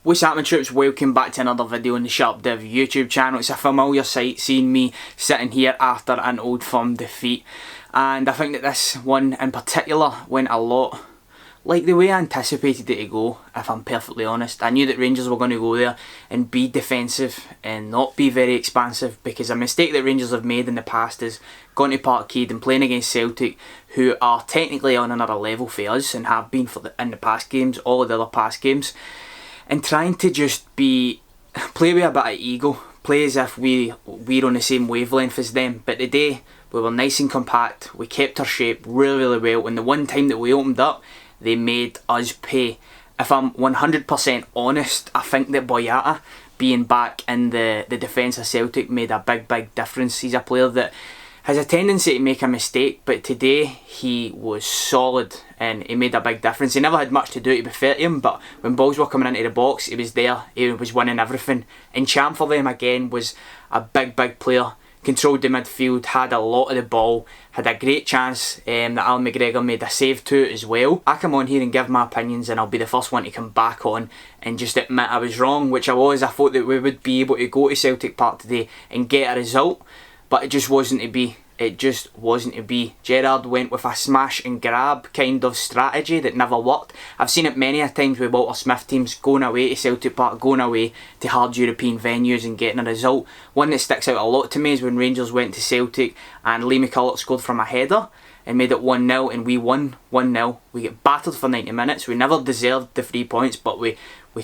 What's happening, troops? Welcome back to another video on the SharpDiv YouTube channel. It's a familiar sight seeing me sitting here after an Old Firm defeat, and I think that this one in particular went a lot like the way I anticipated it to go, if I'm perfectly honest. I knew that Rangers were going to go there and be defensive and not be very expansive, because a mistake that Rangers have made in the past is going to Parkhead and playing against Celtic, who are technically on another level for us and have been in the past games, all of the other past games, and trying to just play with a bit of ego, play as if we're on the same wavelength as them. But today we were nice and compact, we kept our shape really well, and the one time that we opened up, they made us pay. If I'm 100% honest, I think that Boyata being back in the defence of Celtic made a big difference. He's a player that has a tendency to make a mistake, but today he was solid and he made a big difference. He never had much to do, to be fair to him, but when balls were coming into the box, he was there, he was winning everything. And Champ for them again was a big player, controlled the midfield, had a lot of the ball, had a great chance that Alan McGregor made a save to as well. I come on here and give my opinions, and I'll be the first one to come back on and just admit I was wrong, which I was. I thought that we would be able to go to Celtic Park today and get a result, but it just wasn't to be. It just wasn't to be. Gerrard went with a smash and grab kind of strategy that never worked. I've seen it many a times with Walter Smith teams going away to Celtic Park, going away to hard European venues and getting a result. One that sticks out a lot to me is when Rangers went to Celtic and Lee McCulloch scored from a header and made it 1-0, and we won 1-0. We get battered for 90 minutes. We never deserved the 3 points, but we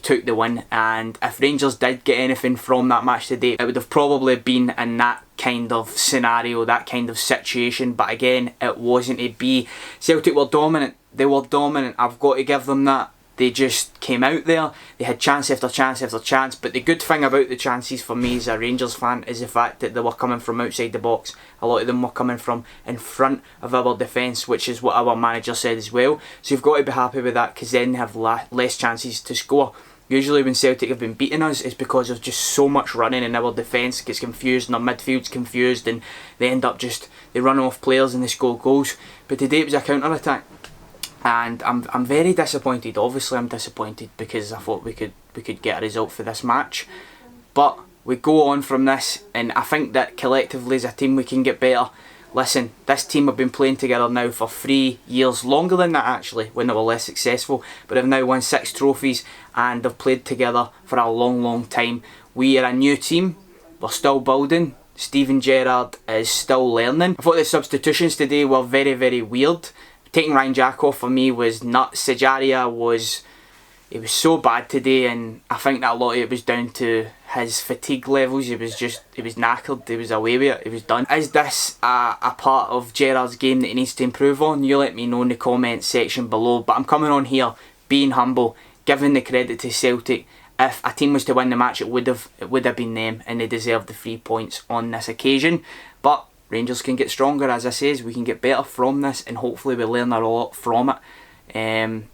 took the win. And if Rangers did get anything from that match today, it would have probably been in that kind of scenario, that kind of situation. But again, it wasn't to be. Celtic were dominant. They were dominant. I've got to give them that. They just came out there, they had chance after chance after chance, but the good thing about the chances for me as a Rangers fan is the fact that they were coming from outside the box. A lot of them were coming from in front of our defence, which is what our manager said as well. So you've got to be happy with that, because then they have less chances to score. Usually when Celtic have been beating us, it's because of just so much running, and our defence gets confused and our midfield's confused, and they end up they run off players and they score goals. But today it was a counter-attack. And I'm very disappointed. Obviously I'm disappointed because I thought we could get a result for this match. But we go on from this, and I think that collectively as a team we can get better. Listen, this team have been playing together now for 3 years, longer than that actually, when they were less successful, but have now won 6 trophies and have played together for a long time. We are a new team, we're still building. Steven Gerrard is still learning. I thought the substitutions today were very weird. Taking Ryan Jack off for me was nuts. Sejaria was so bad today, and I think that a lot of it was down to his fatigue levels. He was knackered, he was away with it, he was done. Is this a part of Gerrard's game that he needs to improve on? You let me know in the comments section below, but I'm coming on here being humble, giving the credit to Celtic. If a team was to win the match, it would have been them, and they deserved the 3 points on this occasion. But Rangers can get stronger, as I says, we can get better from this, and hopefully we learn a lot from it.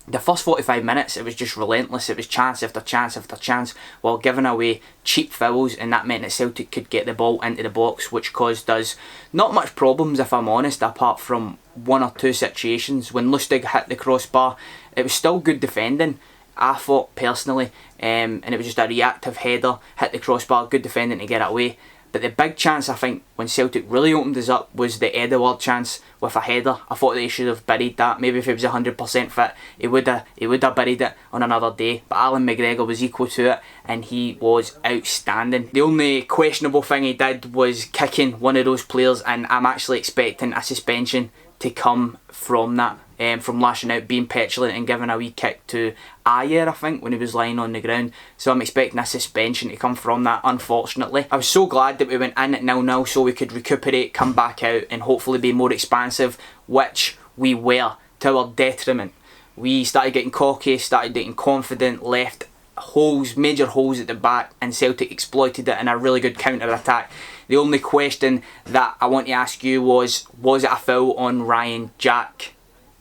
The first 45 minutes, it was just relentless. It was chance after chance after chance, while giving away cheap fouls, and that meant that Celtic could get the ball into the box, which caused us not much problems, if I'm honest, apart from 1 or 2 situations. When Lustig hit the crossbar, it was still good defending, I thought personally, and it was just a reactive header, hit the crossbar, good defending to get it away. But the big chance, I think, when Celtic really opened us up was the Edouard chance with a header. I thought they should have buried that. Maybe if he was 100% fit, he would have buried it on another day. But Alan McGregor was equal to it, and he was outstanding. The only questionable thing he did was kicking one of those players, and I'm actually expecting a suspension to come from that. From lashing out, being petulant and giving a wee kick to Ayer, I think, when he was lying on the ground. So I'm expecting a suspension to come from that, unfortunately. I was so glad that we went in at 0-0 so we could recuperate, come back out and hopefully be more expansive, which we were, to our detriment. We started getting cocky, started getting confident, left holes, major holes at the back, and Celtic exploited it in a really good counter-attack. The only question that I want to ask you was it a foul on Ryan Jack?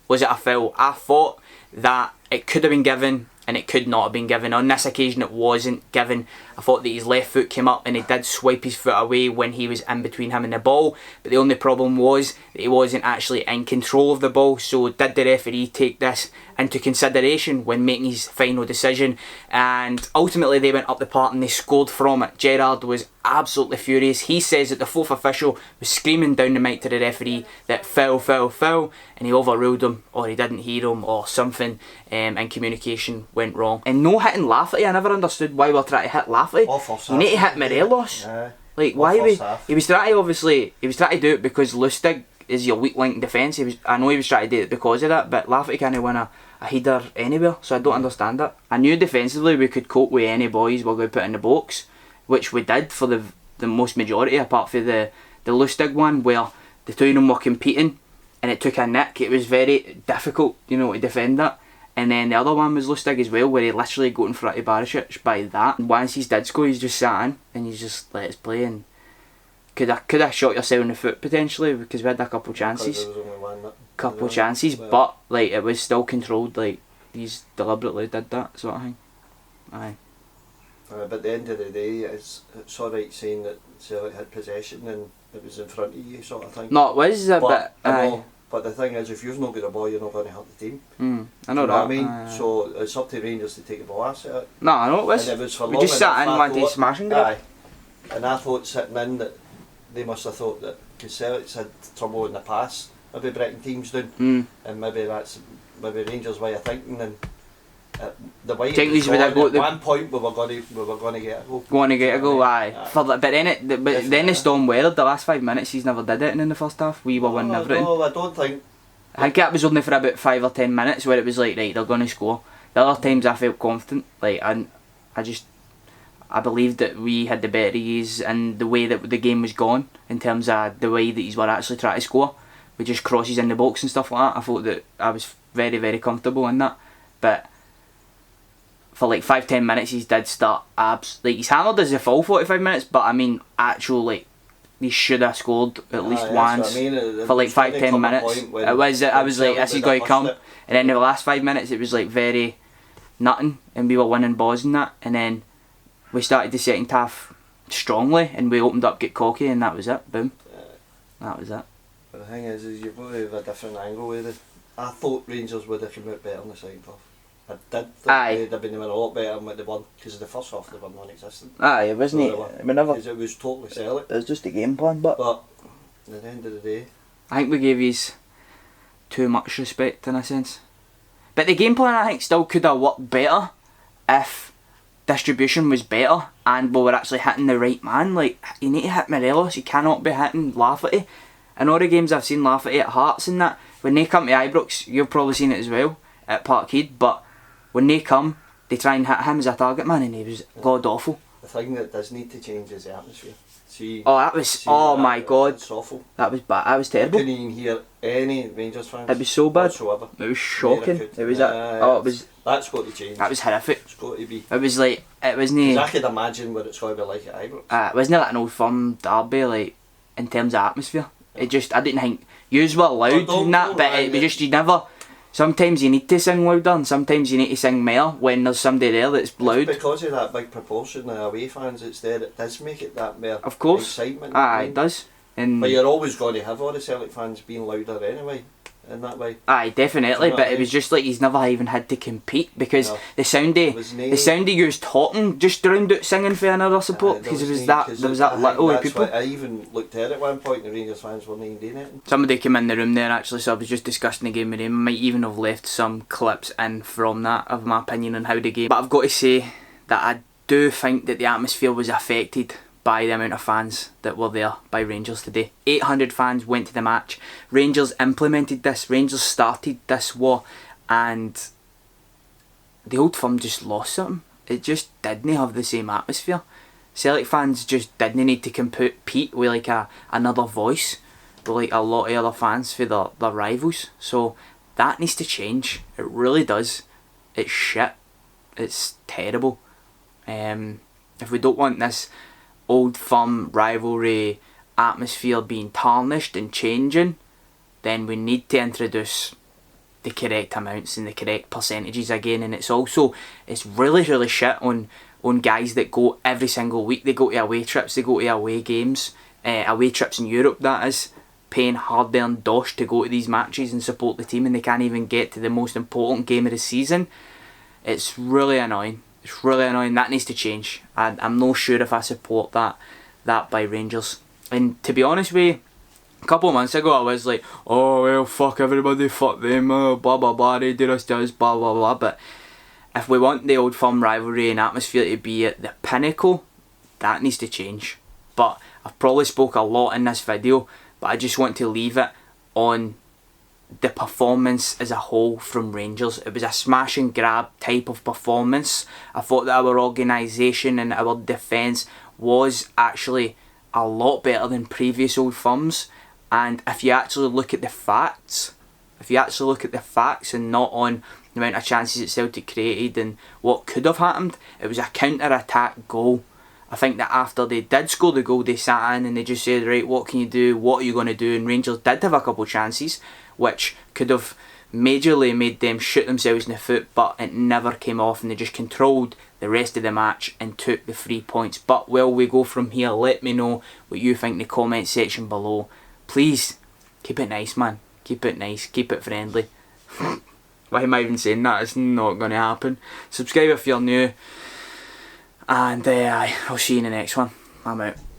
Was it a foul? I thought that it could have been given and it could not have been given. On this occasion it wasn't given. I thought that his left foot came up and he did swipe his foot away when he was in between him and the ball, but the only problem was that he wasn't actually in control of the ball. So did the referee take this into consideration when making his final decision, and ultimately they went up the park and they scored from it. Gerrard was absolutely furious. He says that the fourth official was screaming down the mic to the referee that foul, foul, foul, and he overruled him, or he didn't hear him, or something, and communication went wrong. And no hitting Lafferty, I never understood why we're trying to hit Lafferty. You need to hit Morelos. Like, why he was trying to, obviously, he was trying to do it because Lustig is your weak link in defence. I know he was trying to do it because of that, but Lafferty can't win a header anywhere, so I don't understand that. I knew defensively we could cope with any boys we're going to put in the box, which we did for the most majority, apart from the Lustig one where the two of them were competing and it took a nick. It was very difficult, you know, to defend that. And then the other one was Lustig as well, where he literally got in front of Barisic by that. And once he did score, he's just sat in and he's just let us play. And could have shot yourself in the foot potentially, because we had a couple chances. But like it was still controlled. Like he's deliberately did that sort of thing. Aye. But at the end of the day, it's alright saying that Celtic had possession and it was in front of you, sort of thing. No, it was a bit. Aye. But the thing is, if you've not got the ball, you're not going to hurt the team. I know you that. What I mean? So it's up to Rangers to take the ball asset it. No, I know it was. And it was for we just sat in and wanted to smash and aye. And I thought sitting in that they must have thought that because Celtic's had trouble in the past, maybe breaking teams down, and maybe that's Rangers' way of thinking. And the way it was going, at one point we were going to get a goal. Aye. But then the storm weathered. The last 5 minutes, he's never did it in the first half. We were winning everything. No, I don't think. I think that was only for about 5 or 10 minutes where it was like, right, they're going to score. The other times I felt confident. Like I believed that we had the better ease and the way that the game was gone in terms of the way that he's were actually trying to score with just crosses in the box and stuff like that. I thought that I was very, very comfortable in that. But for like 5-10 minutes he did start like he's hammered as a full 45 minutes, but I mean actual like he should have scored at least once for like 5-10 minutes. I was like, this is going to come, and then the last 5 minutes it was like very nothing and we were winning balls and that, and then we started the second half strongly and we opened up, get cocky, and that was it. Boom. That was it. But the thing is you've got to have a different angle with it. I thought Rangers would have come out better in the second half. I did think they'd been a lot better than what they won, because the first half they were non-existent. It wasn't it. Because it was totally Celtic. It was just a game plan, but at the end of the day, I think we gave yous too much respect in a sense. But the game plan I think still could have worked better if distribution was better and we were actually hitting the right man. Like, you need to hit Morelos, you cannot be hitting Lafferty. In all the games I've seen Lafferty at Hearts and that, when they come to Ibrox, you've probably seen it as well at Parkhead, but when they come, they try and hit him as a target man and he was god awful. The thing that does need to change is the atmosphere. My god. It's awful. That was bad. That was terrible. I couldn't even hear any Rangers fans. It was so bad. Whatsoever. It was shocking. It was that's got to change. That was horrific. It's got to be. It was like, it wasn't. I could imagine what it's going to be like at Ibrox. It wasn't like an Old Firm derby, like in terms of atmosphere. It just, I didn't think yous were loud and that, but it was just, you never. Sometimes you need to sing louder and sometimes you need to sing more when there's somebody there that's loud. It's because of that big proportion of away fans that's there, it does make it that more of course. excitement. It does. But you're always going to have all the Celtic fans being louder anyway, in that way. Definitely, but it was just like he's never even had to compete because the sound of you talking just drowned out singing for another support, because there was that little of people. I even looked at one point and the Rangers fans weren't even doing it. Somebody came in the room there actually, so I was just discussing the game with him. I might even have left some clips in from that of my opinion on how the game. But I've got to say that I do think that the atmosphere was affected by the amount of fans that were there by Rangers today. 800 fans went to the match. Rangers implemented this. Rangers started this war, and the Old Firm just lost something. It just didn't have the same atmosphere. Celtic fans just didn't need to compete with like another voice with like a lot of other fans for their rivals. So that needs to change. It really does. It's shit. It's terrible. If we don't want this Old Firm rivalry atmosphere being tarnished and changing, then we need to introduce the correct amounts and the correct percentages again. And it's really, really shit on guys that go every single week. They go to away trips, they go to away games, away trips in Europe that is, paying hard-earned dosh to go to these matches and support the team, and they can't even get to the most important game of the season. It's really annoying. It's really annoying. That needs to change. I'm not sure if I support that by Rangers. And to be honest with you, a couple of months ago I was like, oh well, fuck everybody, fuck them, blah blah blah, they do this, blah blah blah. But if we want the Old Firm rivalry and atmosphere to be at the pinnacle, that needs to change. But I've probably spoke a lot in this video, but I just want to leave it on the performance as a whole from Rangers. It was a smash and grab type of performance. I thought that our organisation and our defence was actually a lot better than previous Old Firms. And if you actually look at the facts, and not on the amount of chances that Celtic created and what could have happened, it was a counter-attack goal. I think that after they did score the goal, they sat in and they just said, right, what can you do, what are you going to do? And Rangers did have a couple of chances which could have majorly made them shoot themselves in the foot, but it never came off, and they just controlled the rest of the match and took the 3 points. But where we go from here, let me know what you think in the comment section below. Please, keep it nice, man. Keep it nice, keep it friendly. Why am I even saying that? It's not going to happen. Subscribe if you're new, and I'll see you in the next one. I'm out.